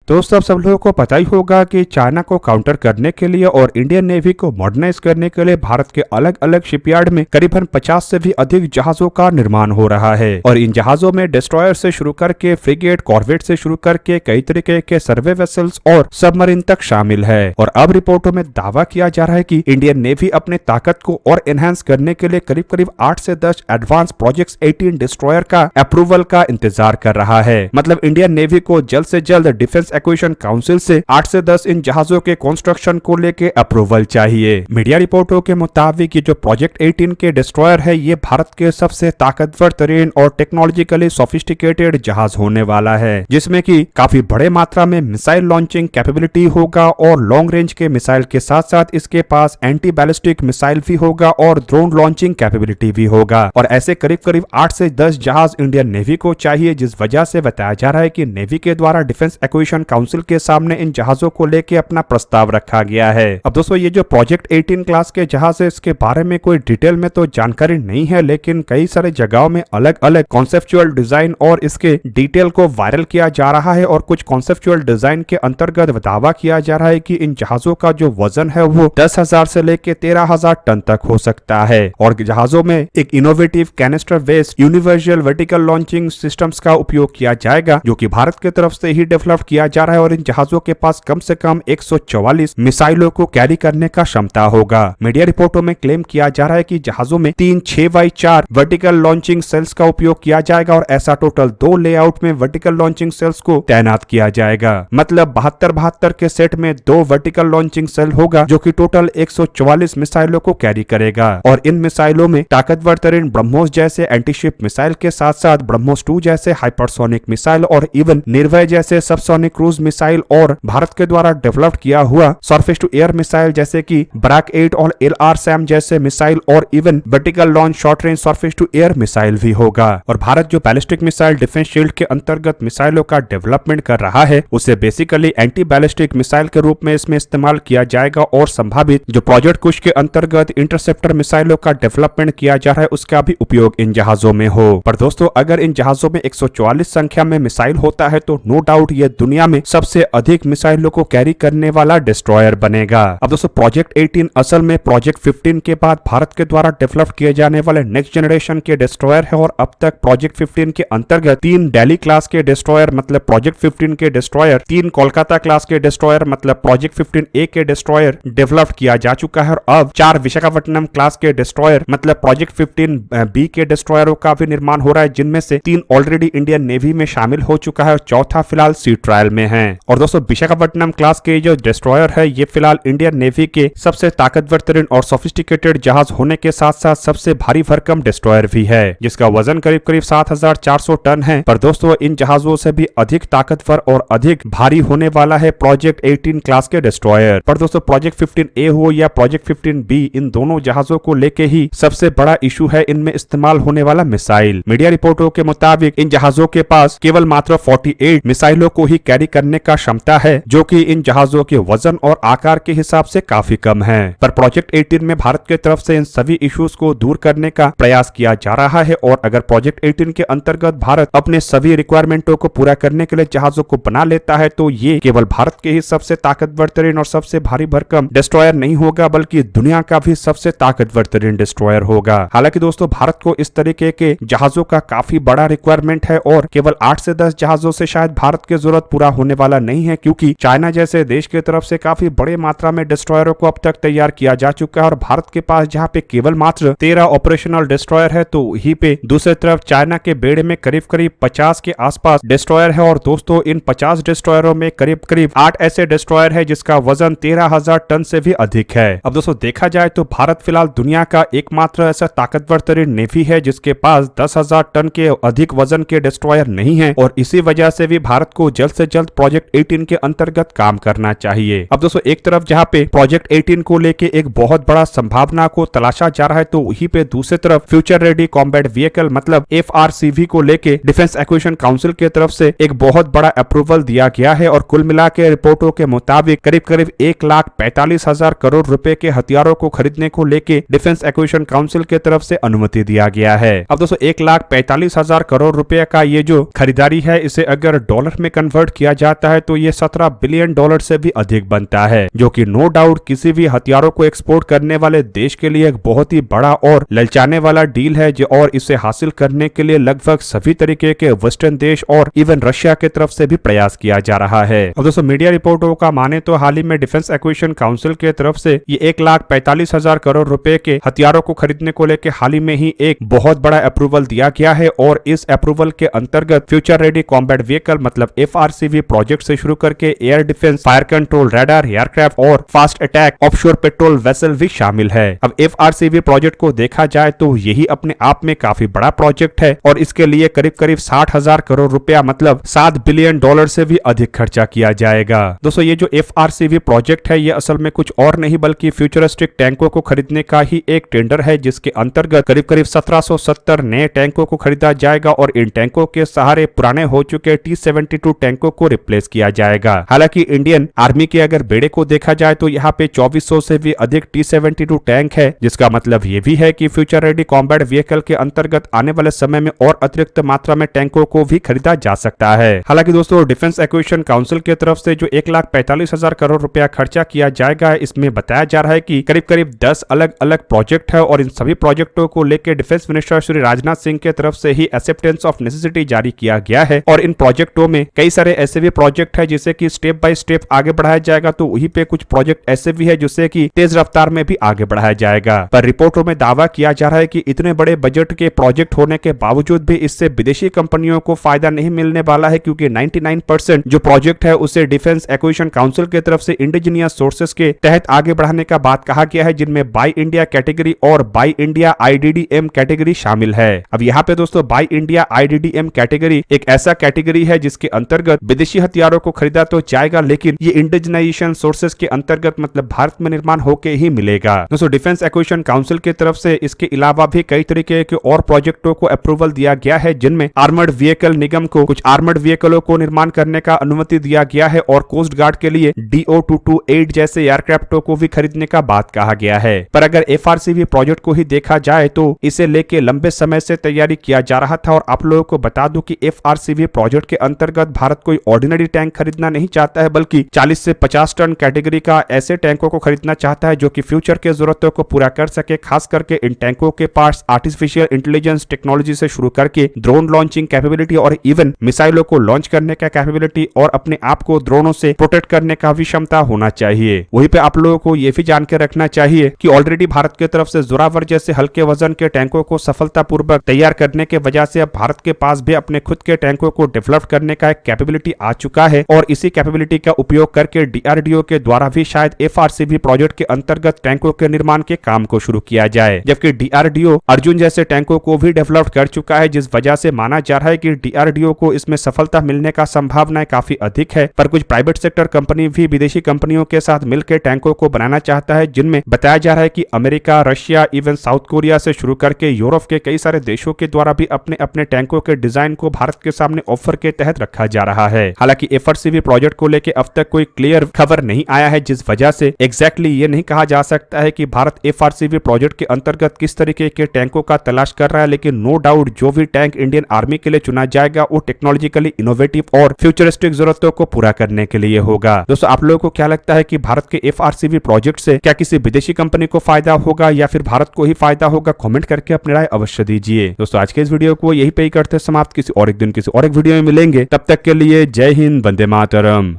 दोस्तों, सब लोगों को पता ही होगा कि चाइना को काउंटर करने के लिए और इंडियन नेवी को मॉडर्नाइज करने के लिए भारत के अलग अलग शिपयार्ड में करीबन 50 से भी अधिक जहाजों का निर्माण हो रहा है। और इन जहाजों में डिस्ट्रॉयर से शुरू करके फ्रिगेट, कॉर्वेट से शुरू करके कई तरीके के सर्वे वेसल्स और सबमरीन तक शामिल है। और अब रिपोर्टों में दावा किया जा रहा है कि इंडियन नेवी अपने ताकत को और एनहांस करने के लिए करीब करीब 8 से 10 एडवांस प्रोजेक्ट्स 18 डिस्ट्रॉयर का अप्रूवल का इंतजार कर रहा है। मतलब इंडियन नेवी को जल्द से जल्द डिफेंस एक्विजिशन काउंसिल से 8 से 10 इन जहाजों के कंस्ट्रक्शन को लेके अप्रूवल चाहिए। मीडिया रिपोर्टों के मुताबिक ये जो प्रोजेक्ट 18 के डिस्ट्रॉयर है, ये भारत के सबसे ताकतवर तरीन और टेक्नोलॉजिकली सोफिस्टिकेटेड जहाज होने वाला है, जिसमें कि काफी बड़े मात्रा में मिसाइल लॉन्चिंग कैपेबिलिटी होगा और लॉन्ग रेंज के मिसाइल के साथ साथ इसके पास एंटी बैलिस्टिक मिसाइल भी होगा और ड्रोन लॉन्चिंग कैपेबिलिटी भी होगा। और ऐसे करीब करीब 8 से 10 जहाज इंडियन नेवी को चाहिए, जिस वजह से बताया जा रहा है कि नेवी के द्वारा डिफेंस एक्विजिशन काउंसिल के सामने इन जहाजों को लेके अपना प्रस्ताव रखा गया है। अब दोस्तों, ये जो प्रोजेक्ट 18 क्लास के जहाज है, इसके बारे में कोई डिटेल में तो जानकारी नहीं है, लेकिन कई सारे जगहों में अलग अलग कॉन्सेप्चुअल डिजाइन और इसके डिटेल को वायरल किया जा रहा है। और कुछ कॉन्सेप्चुअल डिजाइन के अंतर्गत दावा किया जा रहा है कि इन जहाजों का जो वजन है वो 10,000 से लेके 13,000 टन तक हो सकता है। और जहाजों में एक innovative canister based universal vertical launching systems का उपयोग किया जाएगा, जो कि भारत की तरफ से ही डेवलप किया जा रहा है। और इन जहाजों के पास कम से कम 144 मिसाइलों को कैरी करने का क्षमता होगा। मीडिया रिपोर्टों में क्लेम किया जा रहा है कि जहाजों में 3 6x4 वर्टिकल लॉन्चिंग सेल्स का उपयोग किया जाएगा और ऐसा टोटल 2 लेआउट में वर्टिकल लॉन्चिंग सेल्स को तैनात किया जाएगा। मतलब 72 के सेट में 2 वर्टिकल लॉन्चिंग सेल होगा, जो कि टोटल 144 मिसाइलों को कैरी करेगा। और इन मिसाइलों में ताकतवर तरीन ब्रह्मोस जैसे एंटीशिप मिसाइल के साथ साथ ब्रह्मोस 2 जैसे हाइपरसोनिक मिसाइल और इवन निर्भय जैसे सबसोनिक क्रूज मिसाइल और भारत के द्वारा डेवलप किया हुआ सरफेस टू एयर मिसाइल जैसे कि ब्रैक 8 और LRSAM जैसे मिसाइल और even vertical launch short range surface to air missile भी होगा। और भारत जो बैलिस्टिक मिसाइल डिफेंस शील्ड के अंतर्गत मिसाइलों का डेवलपमेंट कर रहा है, उसे बेसिकली एंटी बैलिस्टिक मिसाइल के रूप में इसमें इस्तेमाल किया जाएगा। और संभावित जो प्रोजेक्ट कुश के अंतर्गत इंटरसेप्टर मिसाइलों का डेवलपमेंट किया जा रहा है, उसका भी उपयोग इन जहाजों में हो। पर दोस्तों, अगर इन जहाजों में 144 संख्या में मिसाइल होता है तो नो डाउट ये दुनिया में सबसे अधिक मिसाइलों को कैरी करने वाला डिस्ट्रॉयर बनेगा। अब दोस्तों, प्रोजेक्ट 18 असल में प्रोजेक्ट 15 के बाद भारत के द्वारा डेवलप किए जाने वाले नेक्स्ट जनरेशन के डिस्ट्रॉयर है। और अब तक प्रोजेक्ट 15 के अंतर्गत 3 दिल्ली क्लास के डिस्ट्रॉयर मतलब प्रोजेक्ट 15 के डिस्ट्रॉयर, 3 कोलकाता क्लास के डिस्ट्रॉयर मतलब प्रोजेक्ट 15A के डिस्ट्रॉयर डेवलप किया जा चुका है। और अब 4 विशाखापट्टनम क्लास के डिस्ट्रॉयर मतलब प्रोजेक्ट 15B के डिस्ट्रॉयरों का भी निर्माण हो रहा है, जिनमें से 3 ऑलरेडी इंडियन नेवी में शामिल हो चुका है और चौथा फिलहाल सी ट्रायल में है। और दोस्तों, विशाखापट्टनम क्लास के जो डिस्ट्रॉयर है, ये फिलहाल इंडियन नेवी के सबसे ताकतवर तरीन और सोफिस्टिकेटेड जहाज होने के साथ साथ सबसे भारी भरकम डिस्ट्रॉयर भी है, जिसका वजन करीब करीब 7,400 टन है। पर दोस्तों, इन जहाजों से भी अधिक ताकतवर और अधिक भारी होने वाला है प्रोजेक्ट 18 क्लास के डिस्ट्रॉयर। पर दोस्तों, प्रोजेक्ट 15A हो या प्रोजेक्ट 15B, इन दोनों जहाजों को लेके ही सबसे बड़ा इशू है इनमें इस्तेमाल होने वाला मिसाइल। मीडिया रिपोर्टों के मुताबिक इन जहाजों के पास केवल मात्र 48 मिसाइलों को ही कैरी करने का क्षमता है, जो कि इन जहाजों के वजन और आकार के हिसाब से काफी कम है। पर प्रोजेक्ट 18 में भारत की तरफ से इन सभी इश्यूज को दूर करने का प्रयास किया जा रहा है। और अगर प्रोजेक्ट 18 के अंतर्गत भारत अपने सभी रिक्वायरमेंटों को पूरा करने के लिए जहाजों को बना लेता है, तो ये केवल भारत के ही सबसे ताकतवर तरीन और सबसे भारी भरकम डिस्ट्रॉयर नहीं होगा, बल्कि दुनिया का भी सबसे ताकतवर तरीन डिस्ट्रॉयर होगा। हालांकि दोस्तों, भारत को इस तरीके के जहाजों का काफी बड़ा रिक्वायरमेंट है और केवल 8 से 10 जहाजों से शायद भारत की जरूरत पूरा होने वाला नहीं है, क्योंकि चाइना जैसे देश की तरफ से काफी बड़े मात्रा में डिस्ट्रॉयरों को अब तक तैयार किया जा चुका है। और भारत के पास जहां पे केवल मात्र 13 ऑपरेशनल डिस्ट्रॉयर है, तो वहीं पे दूसरी तरफ चाइना के बेड़े में करीब करीब 50 के आसपास डिस्ट्रॉयर है। और दोस्तों, इन 50 डिस्ट्रॉयरों में करीब करीब 8 ऐसे डिस्ट्रॉयर है जिसका वजन 13,000 टन से भी अधिक है। अब दोस्तों, देखा जाए तो भारत फिलहाल दुनिया का एकमात्र ऐसा ताकतवर तरीन नेवी है जिसके पास 10,000 टन के अधिक वजन के डिस्ट्रॉयर नहीं है। और इसी वजह से भी भारत को जल्द से जल्द प्रोजेक्ट 18 के अंतर्गत काम करना चाहिए। अब दोस्तों, एक तरफ जहां पे प्रोजेक्ट 18 को लेके एक बहुत बड़ा संभावना को तलाशा जा रहा है, तो वहीं पे दूसरी तरफ फ्यूचर रेडी कॉम्बैट व्हीकल मतलब FRCV को लेके डिफेंस एक्विजिशन काउंसिल की तरफ से एक बहुत बड़ा अप्रूवल दिया गया है। और कुल मिला के रिपोर्टों के मुताबिक करीब करीब 1,45,000 करोड़ रुपए के हथियारों को खरीदने को लेके डिफेंस एक्विजिशन काउंसिल की तरफ से अनुमति दिया गया है। अब दोस्तों, 1,45,000 करोड़ रुपए का ये जो खरीदारी है, इसे अगर डॉलर में कन्वर्ट किया जाता है तो ये 17 बिलियन डॉलर से भी अधिक बनता है, जो कि नो डाउट किसी भी हथियारों को एक्सपोर्ट करने वाले देश के लिए एक बहुत ही बड़ा और ललचाने वाला डील है और इसे हासिल करने के लिए लगभग सभी तरीके के वेस्टर्न देश और इवन रशिया की तरफ से भी प्रयास किया जा रहा है। अब दोस्तों मीडिया रिपोर्टों का माने तो हाल ही में डिफेंस एक्विजिशन काउंसिल की तरफ से ये 1,45,000 करोड़ रुपए के हथियारों को खरीदने को लेकर हाल ही में ही एक बहुत बड़ा अप्रूवल दिया गया है और इस अप्रूवल के अंतर्गत फ्यूचर रेडी कॉम्बैट व्हीकल मतलब FRCV प्रोजेक्ट से शुरू करके air defence, fire control, radar, aircraft और fast attack offshore patrol vessel भी शामिल है। अब FRCV प्रोजेक्ट को देखा जाए तो यही अपने आप में काफी बड़ा प्रोजेक्ट है और इसके लिए करीब करीब 60,000 करोड़ रुपया मतलब 7 बिलियन डॉलर से भी अधिक खर्चा किया जाएगा। दोस्तों ये जो FRCV प्रोजेक्ट है ये असल में कुछ और नहीं बल्कि फ्यूचरिस्टिक टैंकों को खरीदने का ही एक टेंडर है, जिसके अंतर्गत करीब करीब 1770 नए टैंकों को खरीदा जाएगा और इन टैंकों के सहारे पुराने हो चुके T-72 टैंकों को रिप्लेस किया जाएगा। हालांकि इंडियन आर्मी के अगर बेड़े को देखा जाए तो यहाँ पे 2400 से भी अधिक T-72 टैंक है, जिसका मतलब ये भी है कि फ्यूचर रेडी कॉम्बैट व्हीकल के अंतर्गत आने वाले समय में और अतिरिक्त मात्रा में टैंकों को भी खरीदा जा सकता है। हालांकि दोस्तों डिफेंस एक्विजिशन काउंसिल की तरफ से जो 1,45,000 करोड़ रुपया खर्चा किया जाएगा, इसमें बताया जा रहा है कि करीब करीब 10 अलग अलग प्रोजेक्ट है और इन सभी प्रोजेक्टों को लेकर डिफेंस मिनिस्टर श्री राजनाथ सिंह की तरफ से ही एक्सेप्टेंस ऑफ नेसेसिटी जारी किया गया है और इन प्रोजेक्टों में कई सारे ऐसे भी प्रोजेक्ट है जिसे कि स्टेप बाय स्टेप आगे बढ़ाया जाएगा, तो वहीं पे कुछ प्रोजेक्ट ऐसे भी है जिससे कि तेज रफ्तार में भी आगे बढ़ाया जाएगा। पर रिपोर्टों में दावा किया जा रहा है कि इतने बड़े बजट के प्रोजेक्ट होने के बावजूद भी इससे विदेशी कंपनियों को फायदा नहीं मिलने वाला है, क्योंकि 99% जो प्रोजेक्ट है उसे डिफेंस एक्विजिशन काउंसिल की तरफ से इंडिजिनियस सोर्सेस के तहत आगे बढ़ाने का बात कहा गया है, जिनमें बाय इंडिया कैटेगरी और बाय इंडिया IDDM कैटेगरी शामिल है। अब यहाँ पे दोस्तों बाय इंडिया IDDM कैटेगरी एक ऐसा कैटेगरी है जिसके अंतर्गत विदेशी हथियारों को खरीदा तो जाएगा, लेकिन ये इंडिजिनाइजेशन सोर्सेस के अंतर्गत मतलब भारत में निर्माण होके ही मिलेगा। दोस्तों डिफेंस एक्विजिशन काउंसिल की तरफ से इसके अलावा भी कई तरीके के और प्रोजेक्टों को अप्रूवल दिया गया है, जिनमें आर्मर्ड व्हीकल निगम को कुछ आर्मर्ड व्हीकलों को निर्माण करने का अनुमति दिया गया है और कोस्ट गार्ड के लिए DO-228 जैसे एयरक्राफ्टों को भी खरीदने का बात कहा गया है। पर अगर FRCV प्रोजेक्ट को ही देखा जाए तो इसे लेके लंबे समय से तैयारी किया जा रहा था और आप लोगों को बता दूं कि FRCV प्रोजेक्ट के अंतर्गत भारत कोई ऑर्डिनरी टैंक खरीदना नहीं चाहता है, बल्कि 40 से 50 टन कैटेगरी का ऐसे टैंकों को खरीदना चाहता है जो कि फ्यूचर के जरूरतों को पूरा कर सके। खास करके इन टैंकों के पार्ट्स आर्टिफिशियल इंटेलिजेंस टेक्नोलॉजी से शुरू करके ड्रोन लॉन्चिंग कैपेबिलिटी और इवन मिसाइलों को लॉन्च करने का कैपेबिलिटी और अपने आप को ड्रोनों से प्रोटेक्ट करने का भी क्षमता होना चाहिए। वहीं पे आप लोगों को ये भी जान के रखना चाहिए कि ऑलरेडी भारत की तरफ से जोरावर जैसे हल्के वजन के टैंकों को सफलतापूर्वक तैयार करने के वजह से अब भारत के पास भी अपने खुद के टैंकों को डेवलप करने का एक कैपेबिलिटी आ चुका है और इसी कैपेबिलिटी का उपयोग करके DRDO के द्वारा भी शायद FRCV प्रोजेक्ट के अंतर्गत टैंकों के निर्माण के काम को शुरू किया जाए, जबकि DRDO अर्जुन जैसे टैंकों को भी डेवलप कर चुका है, जिस वजह से माना जा रहा है कि DRDO को इसमें सफलता मिलने का संभावनाएं काफी अधिक है। पर कुछ प्राइवेट सेक्टर कंपनी भी विदेशी कंपनियों के साथ मिलकर टैंकों को बनाना चाहता है, जिनमें बताया जा रहा है कि America, Russia, even south Korea से शुरू करके यूरोप के कई सारे देशों के द्वारा भी अपने अपने टैंकों के डिजाइन को भारत के सामने ऑफर के तहत रखा जा रहा है। हालांकि FRCV प्रोजेक्ट को लेकर अब तक कोई क्लियर खबर नहीं आया है, जिस वजह से एग्जैक्टली ये नहीं कहा जा सकता है कि भारत FRCV प्रोजेक्ट के अंतर्गत किस तरीके के टैंकों का तलाश कर रहा है, लेकिन नो डाउट जो भी टैंक इंडियन आर्मी के लिए चुना जाएगा वो टेक्नोलॉजिकली इनोवेटिव और फ्यूचरिस्टिक जरूरतों को पूरा करने के लिए होगा। दोस्तों आप लोगों को क्या लगता है कि भारत के FRCV प्रोजेक्ट से क्या किसी विदेशी कंपनी को फायदा होगा या फिर भारत को ही फायदा होगा? कमेंट करके अपनी राय अवश्य दीजिए। दोस्तों आज के इस वीडियो को यही पे ही करते समाप्त, किसी और एक दिन किसी और एक वीडियो में मिलेंगे, तब तक के लिए जय हिंद, वंदे मातरम।